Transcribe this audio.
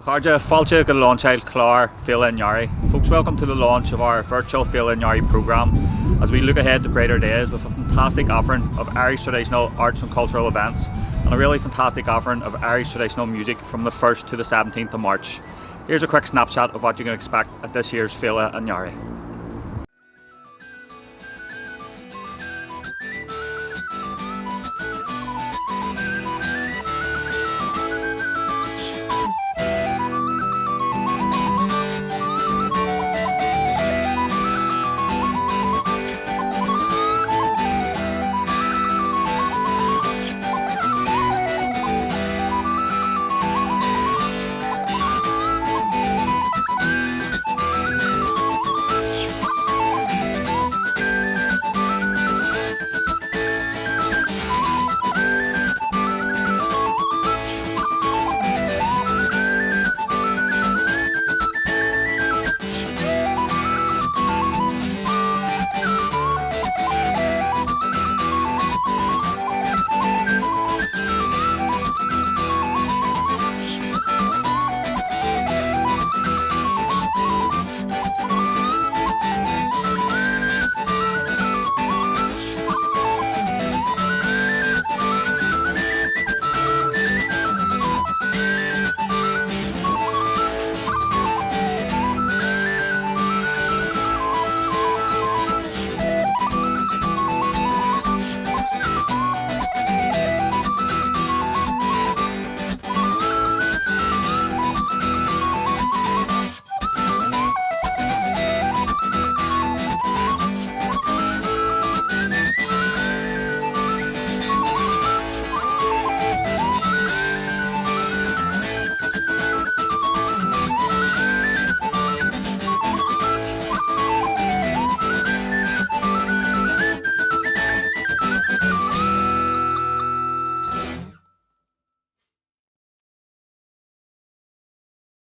Carja, Fáilte go Untitled Féile in Earraigh. Folks, welcome to the launch of our Virtual Féile in Earraigh programme as we look ahead to brighter days with a fantastic offering of Irish traditional arts and cultural events and a really fantastic offering of Irish traditional music from the 1st to the 17th of March. Here's a quick snapshot of what you can expect at this year's Feile in Earraigh.